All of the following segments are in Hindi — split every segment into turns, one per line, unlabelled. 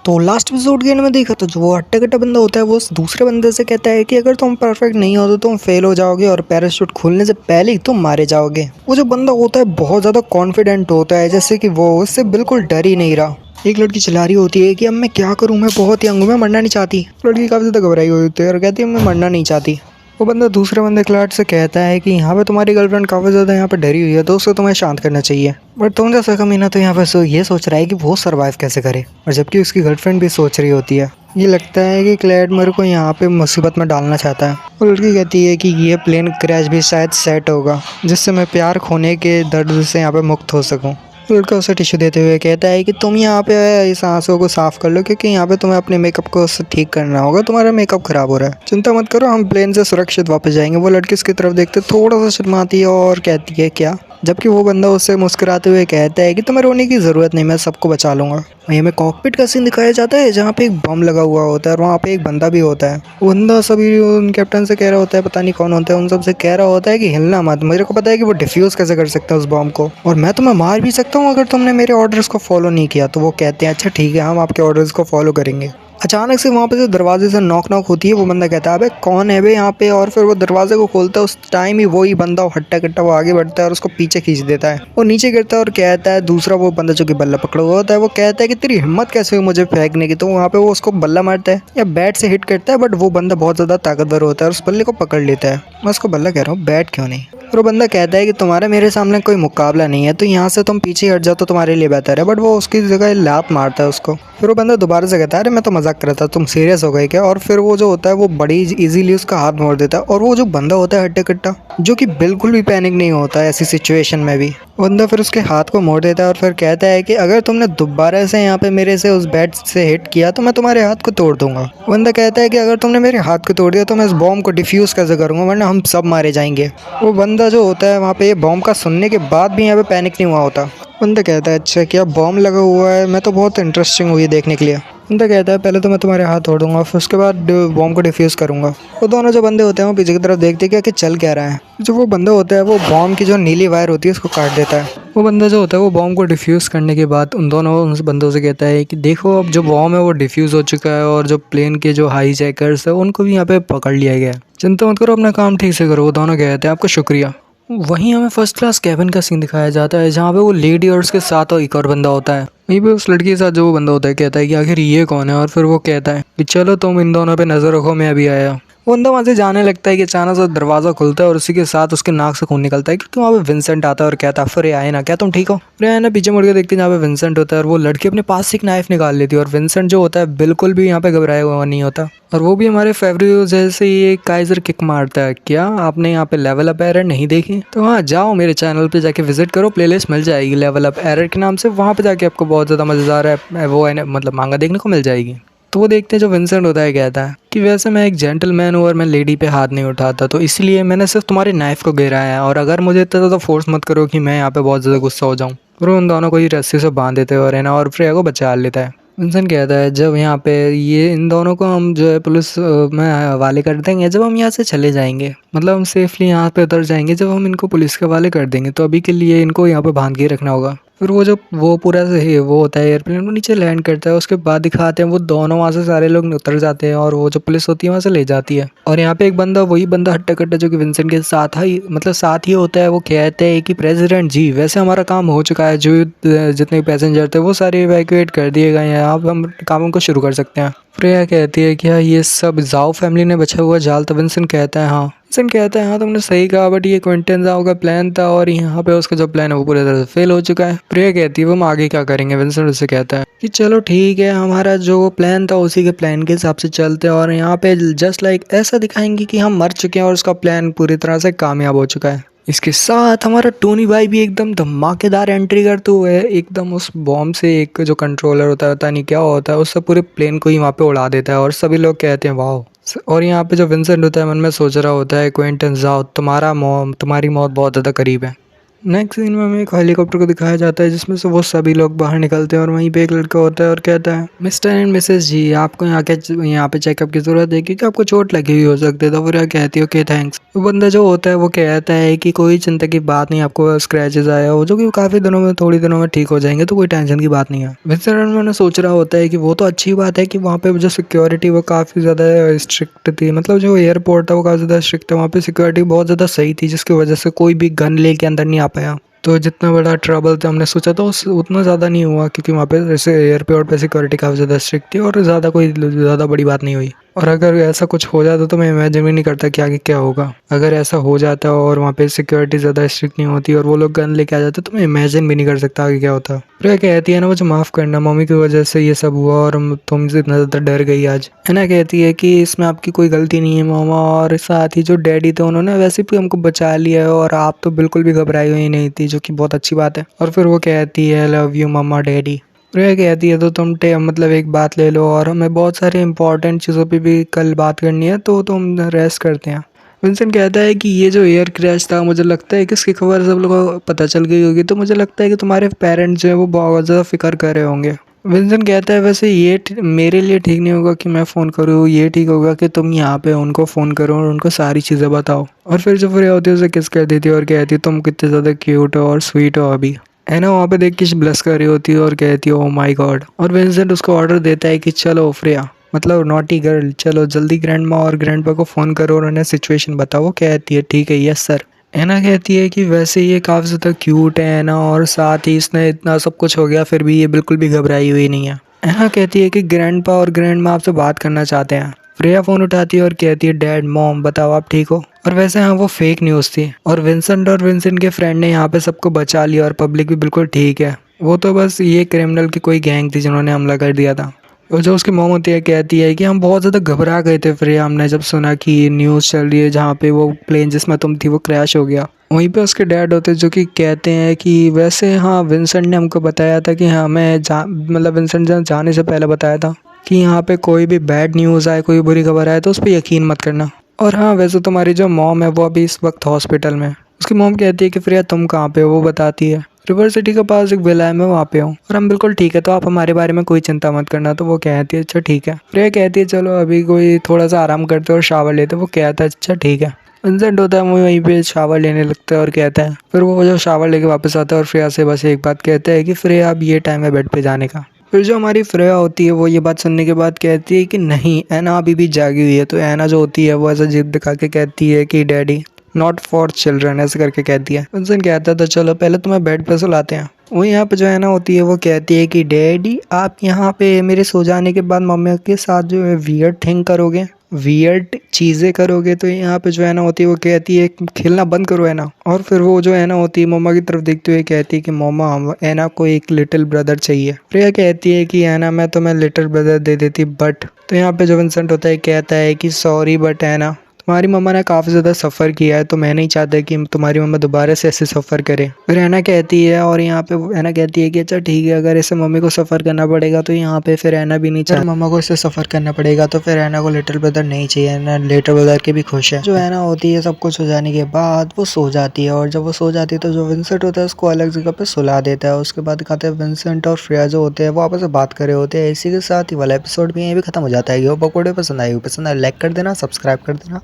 तो लास्ट एपिसोड के एंड में देखा तो जो वो हट्टा कट्टा बंदा होता है वो उस दूसरे बंदे से कहता है कि अगर तुम परफेक्ट नहीं हो तो तुम फेल हो जाओगे और पैराशूट खुलने से पहले ही तुम मारे जाओगे। वो जो बंदा होता है बहुत ज़्यादा कॉन्फिडेंट होता है, जैसे कि वो उससे बिल्कुल डर ही नहीं रहा। एक लड़की चिल्ला रही होती है कि अब मैं क्या करूँ, मैं बहुत यंग हूँ, मैं मरना नहीं चाहती। लड़की काफ़ी ज़्यादा घबराई हुई होती है और कहती है मैं मरना नहीं चाहती। वो बंदा दूसरे बंदे क्लार्ट से कहता है कि यहाँ पे तुम्हारी गर्लफ्रेंड काफ़ी ज़्यादा यहाँ पे डरी हुई है तो उसको तुम्हें शांत करना चाहिए। बट तुम जैसा कमीना तो यहाँ पे ये सोच रहा है कि वो सरवाइव कैसे करे, और जबकि उसकी गर्लफ्रेंड भी सोच रही होती है। ये लगता है कि क्लैड मेरे को यहाँ पे मुसीबत में डालना चाहता है। वो लड़की कहती है कि ये प्लेन क्रैश भी शायद सेट होगा जिससे मैं प्यार खोने के दर्द से यहाँ पे मुक्त हो सकूँ। लड़का उसे टिश्यू देते हुए कहता है कि तुम यहाँ पे इस आंसू को साफ कर लो क्योंकि यहाँ पे तुम्हें अपने मेकअप को ठीक करना होगा, तुम्हारा मेकअप खराब हो रहा है। चिंता मत करो, हम प्लेन से सुरक्षित वापस जाएंगे। वो लड़की उसकी तरफ देखते थोड़ा सा शर्माती है और कहती है क्या, जबकि वो बंदा उससे मुस्कुराते हुए कहता है कि तुम्हें रोने की ज़रूरत नहीं, मैं सबको बचा लूँगा। वहीं हमें कॉकपिट का सीन दिखाया जाता है जहाँ पे एक बम लगा हुआ होता है और वहाँ पे एक बंदा भी होता है। वो बंदा सभी उन कैप्टन से कह रहा होता है, पता नहीं कौन होता है, उन सबसे कह रहा होता है कि हिलना मत, मेरे को पता है कि वो डिफ्यूज़ कैसे कर सकता है उस बम को, और मैं तुम्हें मार भी सकता हूँ अगर तुमने मेरे ऑर्डर्स को फॉलो नहीं किया। तो वो कहते हैं अच्छा ठीक है, हम आपके ऑर्डर्स को फॉलो करेंगे। अचानक से वहाँ पे जो दरवाजे से नॉक होती है, वो बंदा कहता है अबे कौन है बे यहाँ पे, और फिर वो दरवाजे को खोलता है। उस टाइम ही वही बंदा हट्टा कट्टा वो आगे बढ़ता है और उसको पीछे खींच देता है। वो नीचे गिरता है और कहता है, दूसरा वो बंदा जो कि बल्ला पकड़ा हुआ होता है वो कहता है कि तेरी हिम्मत कैसे हुई मुझे फेंकने की। तो वहाँ पे वो उसको बल्ला मारता है या बैट से हिट करता है, बट वो बंदा बहुत ज़्यादा ताकतवर होता है और उस बल्ले को पकड़ लेता है। मैं उसको बल्ला कह रहा हूँ, बैट क्यों नहीं। और वो बंदा कहता है कि तुम्हारा मेरे सामने कोई मुकाबला नहीं है, तो यहाँ से तुम पीछे हट जाओ तो तुम्हारे लिए बेहतर है। बट वो उसकी जगह लात मारता है उसको। फिर वो बंदा दोबारा से कहता है अरे मैं तो मजाक कर रहा था, तुम सीरियस हो गए क्या। और फिर वो जो होता है वो बड़ी इजीली उसका हाथ मोड़ देता है। और वो जो बंदा होता है हट्टे कट्टा, जो कि बिल्कुल भी पैनिक नहीं होता है ऐसी सिचुएशन में भी, बंदा फिर उसके हाथ को मोड़ देता है और फिर कहता है कि अगर तुमने दोबारा से यहाँ पे मेरे से उस बैट से हिट किया तो मैं तुम्हारे हाथ को तोड़ दूंगा। बंदा कहता है कि अगर तुमने मेरे हाथ को तोड़ दिया तो मैं इस बॉम्ब को डिफ्यूज़ कैसे करूँगा, वरना हम सब मारे जाएंगे। वो बंदा जो होता है वहाँ पे ये बॉम्ब का सुनने के बाद भी यहाँ पे पैनिक नहीं हुआ होता। बंदा कहता है अच्छा क्या बॉम्ब लगा हुआ है, मैं तो बहुत इंटरेस्टिंग हुई देखने के लिए। बंदा कहता है पहले तो मैं तुम्हारे हाथ तोड़ दूंगा, फिर उसके बाद बॉम्ब को डिफ्यूज़ करूंगा। वो दोनों जो बंदे होते हैं वो पीछे की तरफ देखते हैं कि चल क्या रहा है। जो वो बंदा होता है वो बॉम्ब की जो नीली वायर होती है उसको काट देता है। वो बंदा जो होता है वो बॉम्ब को डिफ्यूज़ करने के बाद उन दोनों उस बंदों से कहता है कि देखो अब जो बॉम्ब है वो डिफ्यूज़ हो चुका है और जो प्लेन के जो हाईजैकर्स है उनको भी यहाँ पे पकड़ लिया गया है, चिंता मत करो, अपना काम ठीक से करो। वो दोनों कहते हैं आपका शुक्रिया। वहीं हमें फर्स्ट क्लास केबिन का सीन दिखाया जाता है जहाँ पे वो लेडी और उसके साथ और एक और बंदा होता है। वहीं पे उस लड़की के साथ जो वो बंदा होता है कहता है कि आखिर ये कौन है, और फिर वो कहता है कि चलो तुम इन दोनों पे नजर रखो, मैं अभी आया। वो बंदा वहाँ से जाने लगता है कि अचानक से दरवाजा खुलता है और उसी के साथ उसके नाक से खून निकलता है क्योंकि वहाँ पे विंसेंट आता है और कहता है फिर आए ना, क्या तुम ठीक हो। फिर आए ना पीछे मुड़ के देखते हैं जहाँ पे विंसेंट होता है और वो लड़की अपने पास से एक नाइफ निकाल लेती है और विंसेंट जो होता है बिल्कुल भी यहाँ पे घबराया हुआ नहीं होता, और वो भी हमारे फेवरेट जैसे ये काइजर किक मारता है। क्या आपने यहाँ पे लेवल अप एरर नहीं देखी, तो हाँ जाओ मेरे चैनल पे जाके विजिट करो, प्लेलिस्ट मिल जाएगी लेवल अप एरर के नाम से, वहाँ पे जाके आपको बहुत ज़्यादा मज़ेदार है वो है मतलब मांगा देखने को मिल जाएगी। तो वो देखते हैं जो विंसेंट होता है कहता है कि वैसे मैं एक जेंटलमैन हूँ और मैं लेडी पे हाथ नहीं उठाता, तो इसलिए मैंने सिर्फ तुम्हारे नाइफ को गिराया है, और अगर मुझे इतना ज़्यादा फोर्स मत करो कि मैं यहाँ पे बहुत ज़्यादा गुस्सा हो जाऊँ। फिर उन दोनों को ही रस्सी से बांध देते हैं और है ना, और फ्रेया को बचा लेता है। विंसेंट कहता है जब यहाँ पे ये इन दोनों को हम जो है पुलिस में हवाले कर देंगे जब हम यहाँ से चले जाएंगे, मतलब हम सेफली यहाँ पे उतर जाएंगे जब हम इनको पुलिस के हवाले कर देंगे, तो अभी के लिए इनको यहाँ पे बांध के रखना होगा। फिर वो जो वो पूरा से वो होता है एयरप्लेन वो नीचे लैंड करता है, उसके बाद दिखाते हैं वो दोनों वहाँ से सारे लोग उतर जाते हैं और वो जो पुलिस होती है वहाँ से ले जाती है। और यहाँ पे एक बंदा वही बंदा हट्टा कट्टा जो कि विंसेंट के साथ ही मतलब साथ ही होता है, वो कहते हैं कि प्रेसिडेंट जी वैसे हमारा काम हो चुका है, जो जितने पैसेंजर थे वो सारे इवैक्यूएट कर दिए गए हैं, अब हम कामों को शुरू कर सकते हैं। फ्रेया कहती है क्या ये सब जाओ फैमिली ने बचा हुआ जाल, तो विंसेंट कहता है हाँ। विंसेंट कहता है हाँ तुमने सही कहा, बट ये क्विंटन जाओ का प्लान था और यहाँ पे उसका जो प्लान है वो पूरी तरह से फेल हो चुका है। फ्रेया कहती है वो हम आगे क्या करेंगे। विंसेंट उससे कहता है कि चलो ठीक है, हमारा जो प्लान था उसी के प्लान के हिसाब से चलते हैं और यहाँ पे जस्ट लाइक ऐसा दिखाएंगे कि हम मर चुके हैं और उसका प्लान पूरी तरह से कामयाब हो चुका है। इसके साथ हमारा टोनी भाई भी एकदम धमाकेदार एंट्री करते हुए एकदम उस बॉम्ब से एक जो कंट्रोलर होता है पता नहीं क्या होता है उससे पूरे प्लेन को ही वहाँ पे उड़ा देता है और सभी लोग कहते हैं वाह। और यहाँ पे जो विंसेंट होता है मन में सोच रहा होता है क्विंटन जाओ तुम्हारी मौत बहुत ज़्यादा करीब है। नेक्स्ट सीन में हमें एक हेलीकॉप्टर को दिखाया जाता है जिसमें से वो सभी लोग बाहर निकलते हैं और वहीं पे एक लड़का होता है और कहता है, मिस्टर एंड मिसेस जी, आपको यहाँ पे चेकअप की जरूरत है क्योंकि आपको चोट लगी हुई हो सकती है। तो फिर कहती है ओके थैंक्स। वो बंदा जो होता है वो कहता है कि कोई चिंता की बात नहीं, आपको स्क्रैचेस आया हो जो कि काफी दिनों में, थोड़ी दिनों में ठीक हो जाएंगे, तो कोई टेंशन की बात नहीं है। मिस्टर मैंने सोच रहा होता है कि वो तो अच्छी बात है कि वहाँ पे जो सिक्योरिटी वो काफी ज्यादा स्ट्रिक्ट थी, मतलब जो एयरपोर्ट था वो काफी ज्यादा स्ट्रिक्ट था, वहाँ पे सिक्योरिटी बहुत ज्यादा सही थी जिसकी वजह से कोई भी गन लेके अंदर नहीं आ पाया। तो जितना बड़ा ट्रबल था हमने सोचा था उस उतना ज़्यादा नहीं हुआ क्योंकि वहाँ पे जैसे एयरपोर्ट पे सिक्योरिटी काफ़ी ज़्यादा स्ट्रिक्ट थी और ज़्यादा बड़ी बात नहीं हुई। और अगर ऐसा कुछ हो जाता तो मैं इमेजिन भी नहीं करता कि आगे क्या होगा। अगर ऐसा हो जाता और वहाँ पे सिक्योरिटी ज़्यादा स्ट्रिक्ट नहीं होती और वो लोग गन लेके आ जाते तो मैं इमेजिन भी नहीं कर सकता आगे क्या होता। प्रिया कहती है ना मुझे माफ़ करना, मम्मी की वजह से ये सब हुआ और तुमसे इतना ज़्यादा डर गई आज। है ना, कहती है कि इसमें आपकी कोई गलती नहीं है मामा, और साथ ही जो डैडी थे उन्होंने वैसे भी हमको बचा लिया है और आप तो बिल्कुल भी घबराई हुई नहीं थी, जो कि बहुत अच्छी बात है। और फिर वो कहती है लव यू मम्मा डैडी। प्रिया कहती है तो तुम मतलब एक बात ले लो और हमें बहुत सारी इंपॉर्टेंट चीज़ों पे भी कल बात करनी है, तो तुम रेस्ट करते हैं। विंसेंट कहता है कि ये जो एयर क्रैश था मुझे लगता है कि इसकी खबर सब लोगों को पता चल गई होगी, तो मुझे लगता है कि तुम्हारे पेरेंट्स जो है वो बहुत ज़्यादा फिक्र कर रहे होंगे। विंसेंट कहता है वैसे ये मेरे लिए ठीक नहीं होगा कि मैं फ़ोन करूँ, ये ठीक होगा कि तुम यहाँ पे उनको फ़ोन करो और उनको सारी चीज़ें बताओ। और फिर जो फ्रेया होती है उसे किस कर देती है और कहती है तुम कितने ज़्यादा क्यूट हो और स्वीट हो अभी। है ना, वहाँ पे देख के ब्लश कर रही होती है और कहती है ओ माय गॉड। और विंसेंट उसको ऑर्डर देता है कि चलो फ्रेया, मतलब नॉटी गर्ल, चलो जल्दी ग्रैंड माँ और ग्रैंड पा को फ़ोन करो और उन्हें सिचुएशन बताओ। वो कहती है ठीक है यस सर। एना कहती है कि वैसे ये काफ़ी ज़्यादा क्यूट है ना, और साथ ही इसने इतना सब कुछ हो गया फिर भी ये बिल्कुल भी घबराई हुई नहीं है। एना कहती है कि ग्रैंड पा और ग्रैंड माँ आपसे बात करना चाहते हैं। फ्रेया फ़ोन उठाती है और कहती है डैड मॉम बताओ आप ठीक हो। और वैसे हाँ वो फेक न्यूज़ थी और विंसेंट के फ्रेंड ने यहाँ पे सबको बचा लिया और पब्लिक भी बिल्कुल ठीक है। वो तो बस ये क्रिमिनल की कोई गैंग थी जिन्होंने हमला कर दिया था। और जो उसकी मोम होती है कहती है कि हम बहुत ज़्यादा घबरा गए थे फ्रेया, हमने जब सुना कि ये न्यूज़ चल रही है जहाँ पे वो प्लेन जिसमें तुम थी वो क्रैश हो गया। वहीं पे उसके डैड होते हैं जो कि कहते हैं कि वैसे हाँ विंसेंट ने हमको बताया था कि हमें मतलब विंसेंट ने जाने से पहले बताया था कि यहाँ पे कोई भी बैड न्यूज़ आए, कोई बुरी खबर आए तो उस पर यकीन मत करना। और हाँ वैसे तुम्हारी जो मॉम है वो अभी इस वक्त हॉस्पिटल में। उसकी मॉम कहती है कि फ्रेया तुम कहाँ पे हो, वो बताती है रिवर सिटी के पास एक विला है, मैं वहाँ पे हूँ और हम बिल्कुल ठीक है, तो आप हमारे बारे में कोई चिंता मत करना। तो वो कहती है अच्छा ठीक है। फ्रेया कहती है चलो अभी कोई थोड़ा सा आराम करते और शावर लेते। वो कहता है अच्छा ठीक है। विंसेंट होता है वो वहीं पे शावर लेने लगता है और कहता है, फिर वो जो शावर लेके वापस आता है और फ्रेया से बस एक बात कहता है कि फ्रेया अब ये टाइम है बेड पे जाने का। फिर जो हमारी फ्रेया होती है वो ये बात सुनने के बाद कहती है कि नहीं ऐना अभी भी जागी हुई है। तो ऐना जो होती है वो ऐसा जिद दिखा के कहती है कि डैडी नॉट फॉर चिल्ड्रन, ऐसे करके कहती है। विंसेंट कहता है तो चलो पहले तुम्हें बेड पे सुलाते हैं। वो यहाँ पे जो है ना होती है वो कहती है कि डैडी आप यहाँ पे मेरे सो जाने के बाद मम्मी के साथ जो है वियर्ड थिंग करोगे, वियर्ड चीज़ें करोगे। तो यहाँ पे जो है ना होती है वो कहती है खेलना बंद करो है ना। और फिर वो जो है ना होती है मम्मा की तरफ देखते हुए कहती है कि मम्मा ऐना को एक लिटिल ब्रदर चाहिए। प्रिया कहती है कि ऐना मैं तुम्हें लिटिल ब्रदर दे देती बट, तो यहाँ पे जो विंसेंट होता है कहता है कि सॉरी बट ऐना तुम्हारी मम्मा ने काफ़ी ज़्यादा सफ़र किया है, तो मैं नहीं चाहता कि तुम्हारी मम्मा दोबारा से ऐसे सफ़र करे। फिर ऐना कहती है और यहाँ पे ऐना कहती है कि अच्छा ठीक है अगर ऐसे मम्मी को सफ़र करना पड़ेगा तो यहाँ पे फिर ऐना भी नहीं चाहती मम्मा को इससे सफ़र करना पड़ेगा, तो फिर ऐना को लिटिल ब्रदर नहीं चाहिए। ऐना लिटिल ब्रदर के भी खुश है। जो ऐना होती है सब कुछ हो जाने के बाद वो सो जाती है और जब वो सो जाती है तो जो विंसेंट होता है उसको अलग जगह पे सुला देता है। उसके बाद दिखाते हैं विंसेंट और फ्रेया जो होते हैं वो आपस में बात कर रहे होते हैं। इसी के साथ ही वाला एपिसोड भी यहीं भी खत्म हो जाता है। वो पकौड़े पसंद आए पसंद आए लाइक कर देना, सब्सक्राइब कर देना,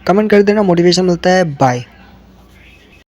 कमेंट कर देना, मोटिवेशन मिलता है। बाय।